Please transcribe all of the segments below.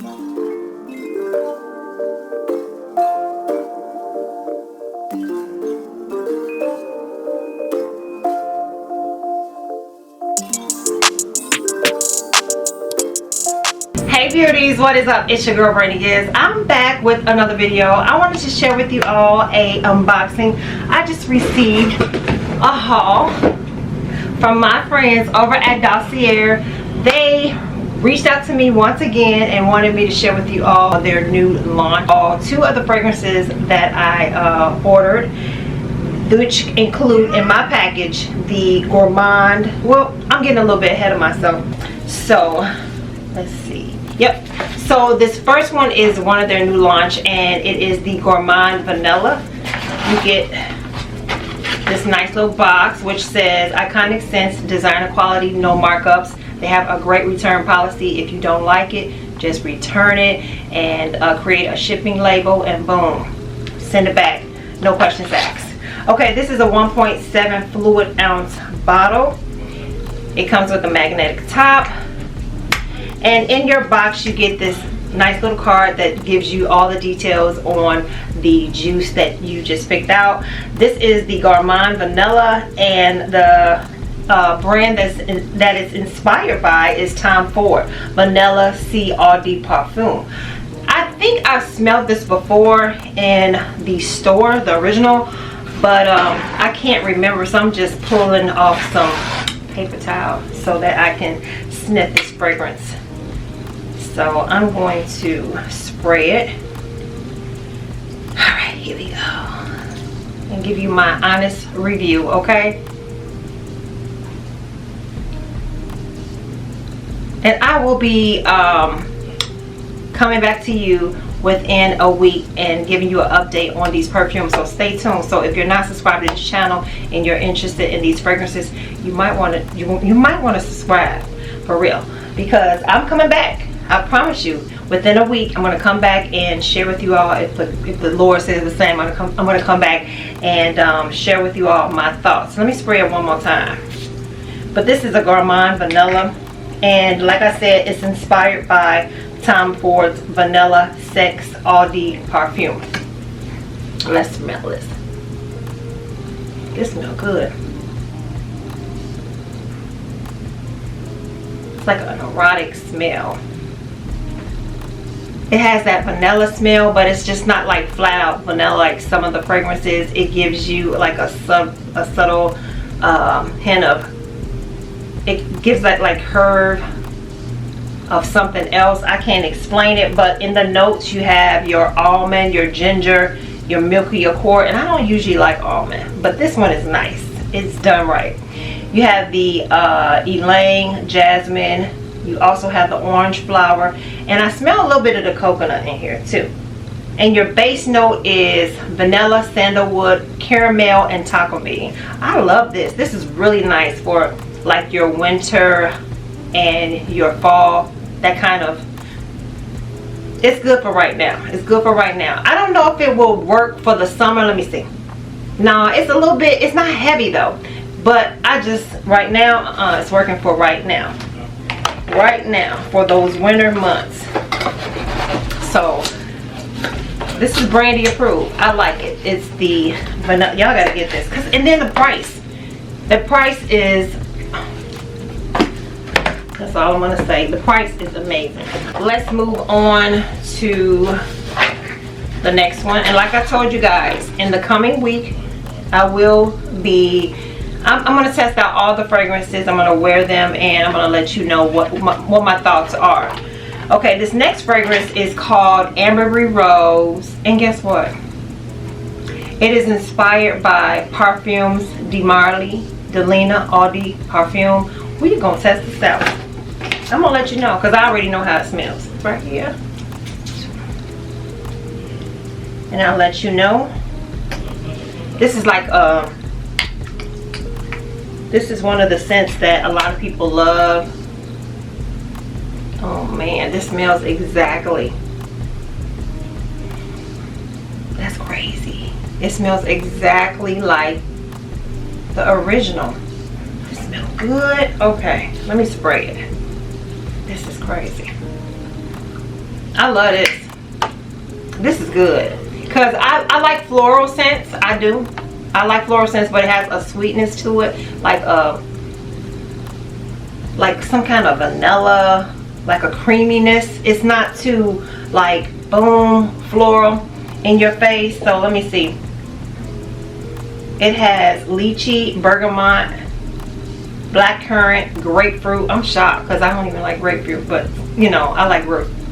Hey beauties, what is up? It's your girl Brandy Giz. I'm back with another video. I wanted to share with you all a unboxing. I just received a haul from my friends over at Dossier. They reached out to me once again and wanted me to share with you all their new launch. Two of the fragrances that I ordered, which include in my package the Gourmand. Well, I'm getting a little bit ahead of myself. So let's see. Yep, so this first one is one of their new launch, and it is the Gourmand Vanilla. You get this nice little box which says iconic scents, designer quality, no markups. They have a great return policy. If you don't like it, just return it and create a shipping label, and boom, send it back, no questions asked. Okay, this is a 1.7 fluid ounce bottle. It comes with a magnetic top. And in your box you get this nice little card that gives you all the details on the juice that you just picked out. This is the Gourmand Vanilla, and the brand that it's inspired by is Tom Ford Vanilla C Eau de Parfum. I think I've smelled this before in the store, the original, but I can't remember, so I'm just pulling off some paper towel so that I can sniff this fragrance. So I'm going to spray it. Alright, here we go. And give you my honest review, okay? And I will be coming back to you within a week and giving you an update on these perfumes, so stay tuned. So if you're not subscribed to this channel and you're interested in these fragrances, you might want to subscribe for real, because I'm coming back. I promise you, within a week I'm going to come back and share with you all, if the Lord says the same, I'm going to come back and share with you all my thoughts. Let me spray it one more time. But this is a Gourmand Vanilla, and like I said, it's inspired by Tom Ford's Vanilla Sex Eau de Parfum. Let's smell this. It smells good. It's like an erotic smell. It has that vanilla smell, but it's just not like flat out vanilla like some of the fragrances. It gives you like a subtle hint of, it gives that like herb of something else. I can't explain it, but in the notes you have your almond, your ginger, your milky accord, and I don't usually like almond, but this one is nice. It's done right. You have the ylang jasmine. You also have the orange flower, and I smell a little bit of the coconut in here too. And your base note is vanilla, sandalwood, caramel, and tonka bean. I love this. This is really nice for like your winter and your fall. That kind of, it's good for right now. It's good for right now. I don't know if it will work for the summer. Let me see. No, it's a little bit, it's not heavy though, but I just, right now, it's working for right now. Right now for those winter months. So this is Brandy approved. I like it. It's the vanilla. Y'all gotta get this, and then the price is, that's all I'm gonna say. The price is amazing. Let's move on to the next one. And like I told you guys, in the coming week I will be, I'm going to test out all the fragrances. I'm going to wear them, and I'm going to let you know what my thoughts are. Okay, this next fragrance is called Ambery Rose, and guess what? It is inspired by Parfums de Marly, DELINA Eau de Parfum. We're going to test this out. I'm going to let you know, because I already know how it smells. Right here. And I'll let you know. This is like this is one of the scents that a lot of people love. Oh man, this smells exactly. That's crazy. It smells exactly like the original. It smells good. Okay, let me spray it. This is crazy. I love this. This is good. Because I like floral scents. I do. I like floral scents, but it has a sweetness to it. Like some kind of vanilla, like a creaminess. It's not too like boom floral in your face. So let me see. It has lychee, bergamot, blackcurrant, grapefruit. I'm shocked because I don't even like grapefruit, but you know, I like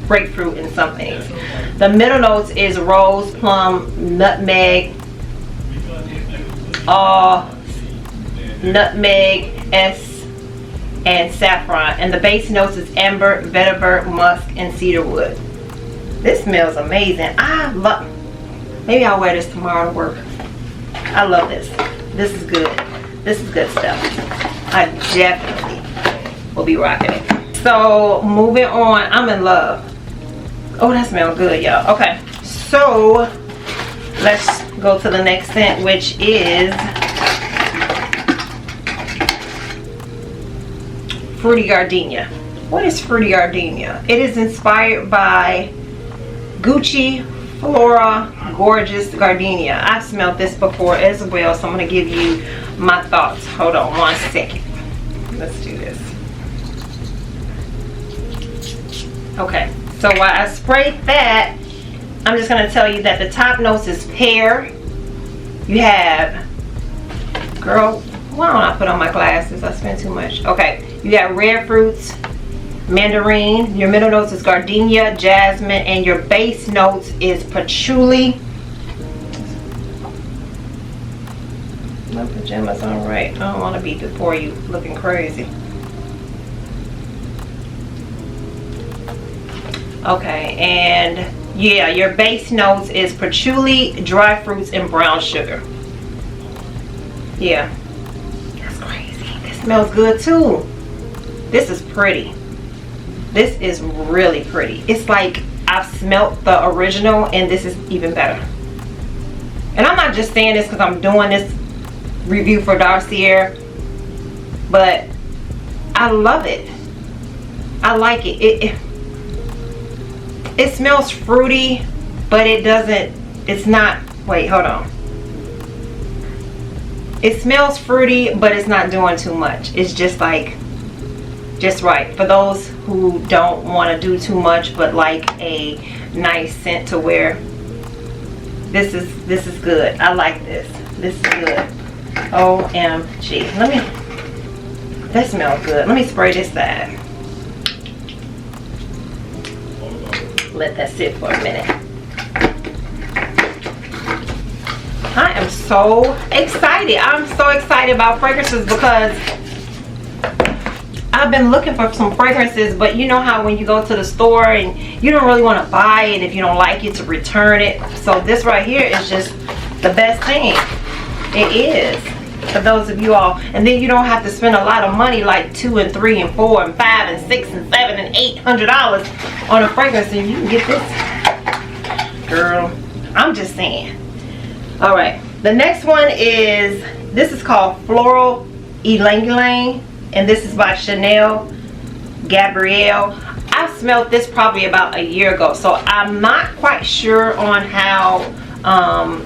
grapefruit in some things. The middle notes is rose, plum, nutmeg, nutmeg, and saffron. And the base notes is amber, vetiver, musk, and cedarwood. This smells amazing. I love. Maybe I'll wear this tomorrow to work. I love this. This is good. This is good stuff. I definitely will be rocking it. So moving on, I'm in love. Oh, that smells good, y'all. Okay, so let's go to the next scent, which is Fruity Gardenia. What is Fruity Gardenia? It is inspired by Gucci Flora Gorgeous Gardenia. I've smelled this before as well, so I'm going to give you my thoughts. Hold on one second. Let's do this. Okay, so while I sprayed that, I'm just going to tell you that the top notes is pear. You have, girl, why don't I put on my glasses? I spend too much. Okay, you got red fruits, mandarin. Your middle notes is gardenia, jasmine, and your base notes is patchouli. My pajamas on right. I don't want to be before you looking crazy. Okay, and yeah, your base notes is patchouli, dry fruits, and brown sugar. Yeah, that's crazy. This smells good too. This is pretty. This is really pretty. It's like I've smelt the original and this is even better. And I'm not just saying this because I'm doing this review for Dossier, but I love it. I like it. It smells fruity, but it doesn't, it's not, wait, hold on. It smells fruity, but it's not doing too much. It's just like, just right. For those who don't want to do too much, but like a nice scent to wear, this is good. I like this. This is good. OMG. That smells good. Let me spray this side. Let that sit for a minute. I am so excited. I'm so excited about fragrances because I've been looking for some fragrances, but you know how when you go to the store and you don't really want to buy it, if you don't like it, to return it. So this right here is just the best thing. It is, for those of you all. And then you don't have to spend a lot of money, like $2 and $3 and $4 and $5 and $6 and $7 and $800 on a fragrance, and you can get this, girl. I'm just saying. All right, the next one is, this is called Floral Ylang Ylang, and this is by Chanel Gabrielle. I've smelled this probably about a year ago, so I'm not quite sure on how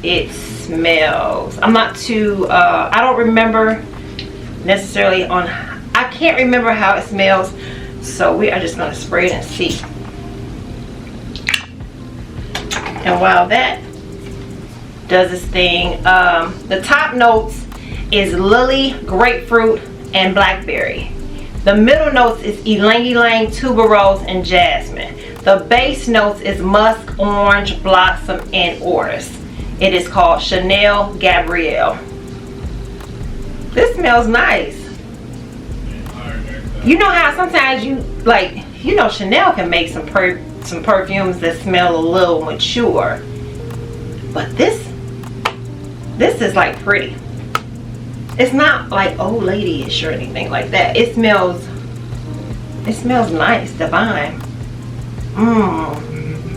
it smells. I'm not too I don't remember necessarily on, I can't remember how it smells, so we are just going to spray it and see. And while that does this thing, the top notes is lily, grapefruit, and blackberry. The middle notes is ylang ylang, tuberose, and jasmine. The base notes is musk, orange, blossom, and orris. It is called Chanel Gabrielle. This smells nice. You know how sometimes you, like, you know, Chanel can make some perfumes that smell a little mature, but this is like pretty. It's not like old lady-ish or anything like that. It smells nice, divine.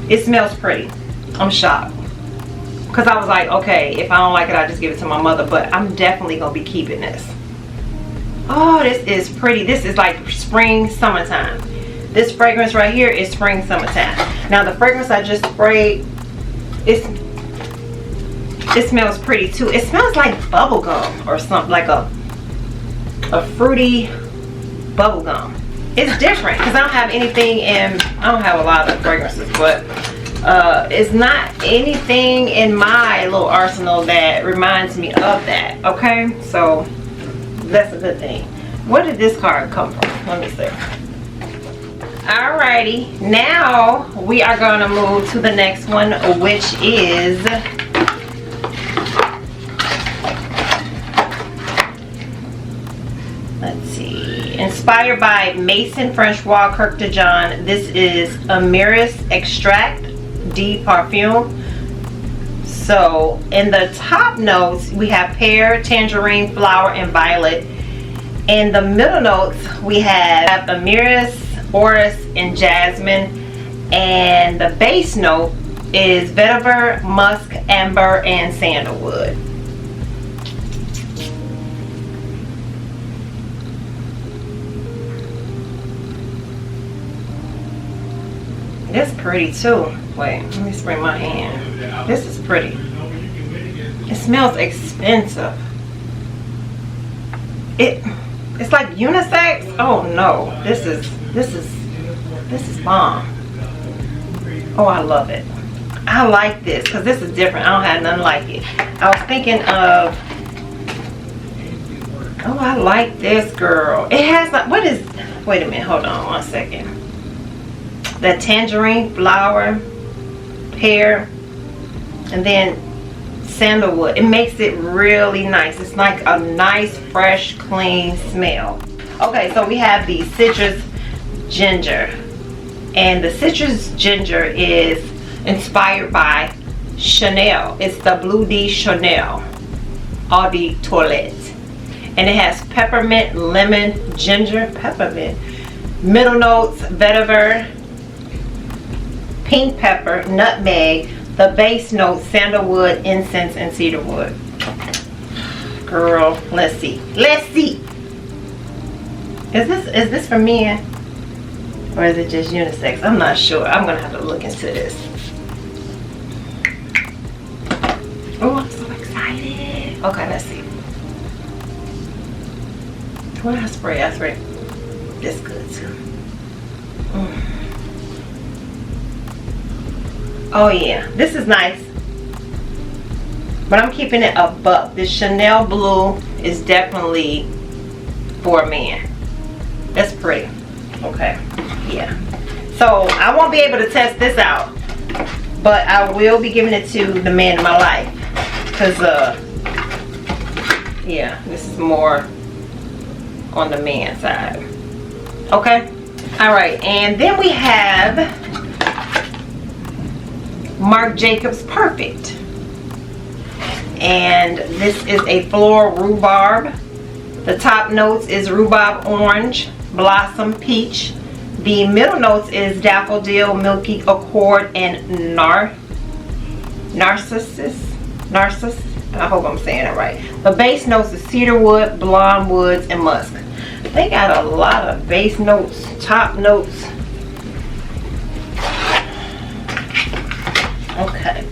It smells pretty. I'm shocked. Because I was like, okay, if I don't like it, I'll just give it to my mother. But I'm definitely going to be keeping this. Oh, this is pretty. This is like spring, summertime. This fragrance right here is spring summertime. Now the fragrance I just sprayed, it smells pretty too. It smells like bubble gum or something, like a fruity bubble gum. It's different because I don't have anything in, I don't have a lot of fragrances, but it's not anything in my little arsenal that reminds me of that. Okay, so that's a good thing. Where did this card come from? Let me see. Alrighty, now we are going to move to the next one, which is inspired by Maison Francois Kirk de Jean. This is Amiris Extract de Parfum. So in the top notes we have pear, tangerine, flower, and violet. In the middle notes we have Amiris, orris, and jasmine. And the base note is vetiver, musk, amber, and sandalwood. It's pretty too. Wait, let me spray my hand. This is pretty. It smells expensive. It's like unisex. Oh no, this is bomb. Oh, I love it. I like this because this is different. I don't have nothing like it. I was thinking of, oh, I like this, girl. It has like, what is, wait a minute, hold on one second. The tangerine, flower, pear, and then sandalwood. It makes it really nice. It's like a nice, fresh, clean smell. Okay, so we have the citrus ginger. And the citrus ginger is inspired by Chanel. It's the Bleu de Chanel Eau de Toilette. And it has peppermint, lemon, ginger, peppermint. Middle notes, vetiver, pink pepper, nutmeg. The base notes, sandalwood, incense, and cedarwood. Girl, let's see. Let's see. Is this for men? Or is it just unisex? I'm not sure. I'm gonna have to look into this. Oh, I'm so excited. Okay, let's see. What did I spray? I sprayed this good too. Oh yeah, this is nice. But I'm keeping it a buck. This Chanel Blue is definitely for a man. That's pretty. Okay, yeah. So I won't be able to test this out, but I will be giving it to the man in my life. Because, yeah, this is more on the man side. Okay? Alright, and then we have Marc Jacobs Perfect. And this is a floral rhubarb. The top notes is rhubarb orange, blossom peach. The middle notes is daffodil, milky accord, and narcissus. I hope I'm saying it right. The base notes is cedarwood, blonde woods, and musk. They got a lot of base notes, top notes. Okay.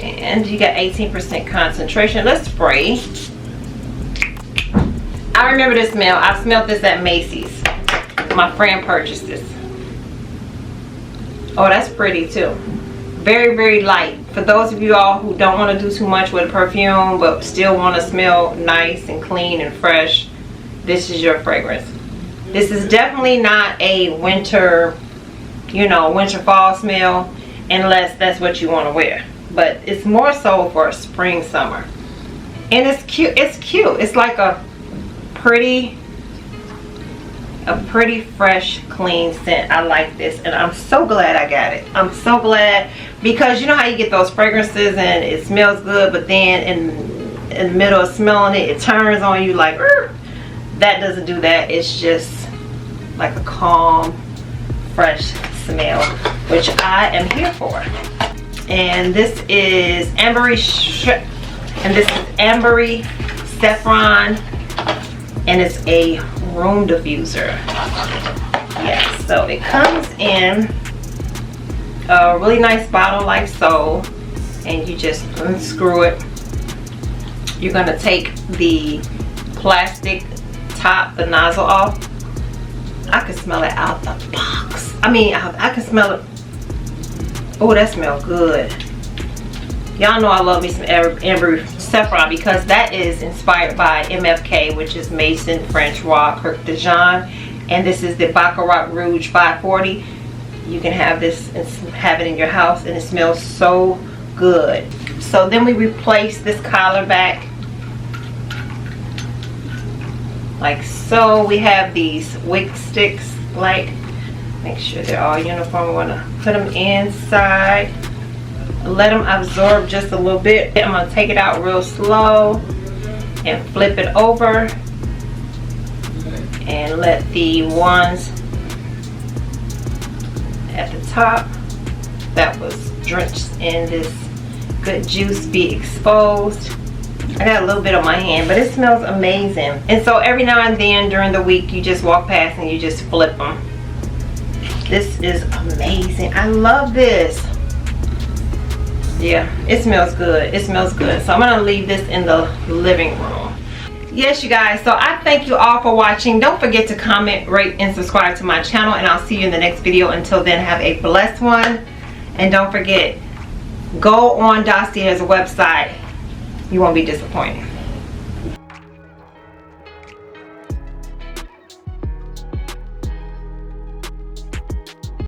And you got 18% concentration. Let's spray. I remember this smell. I smelled this at Macy's. My friend purchased this. Oh, that's pretty too. Very, very light. For those of you all who don't want to do too much with perfume but still want to smell nice and clean and fresh, this is your fragrance. This is definitely not a winter, you know, winter fall smell, unless that's what you want to wear. But it's more so for spring, summer. And it's cute. It's cute. It's like a pretty fresh, clean scent. I like this, and I'm so glad I got it. I'm so glad, because you know how you get those fragrances and it smells good, but then in the middle of smelling it, it turns on you like, that doesn't do that. It's just like a calm, fresh smell, which I am here for. And this is ambery saffron, and it's a room diffuser. Yeah, so it comes in a really nice bottle like so, and you just unscrew it. You're gonna take the plastic top, the nozzle off. I can smell it out the box. I mean, I can smell it. Oh, that smells good. Y'all know I love me some Amber Saffron because that is inspired by MFK, which is Maison Francois Kirk de Jean, and this is the Baccarat Rouge 540. You can have this and have it in your house, and it smells so good. So then we replace this collar back like so. We have these wick sticks, like, make sure they're all uniform. We want to put them inside, let them absorb just a little bit. I'm going to take it out real slow and flip it over and let the ones at the top that was drenched in this good juice be exposed. I got a little bit on my hand, but it smells amazing. And so every now and then during the week, you just walk past and you just flip them. This is amazing. I love this. Yeah, it smells good. It smells good. So I'm gonna leave this in the living room. Yes, you guys, so I thank you all for watching. Don't forget to comment, rate, and subscribe to my channel, and I'll see you in the next video. Until then, have a blessed one. And don't forget, go on Dossier's website. You won't be disappointed.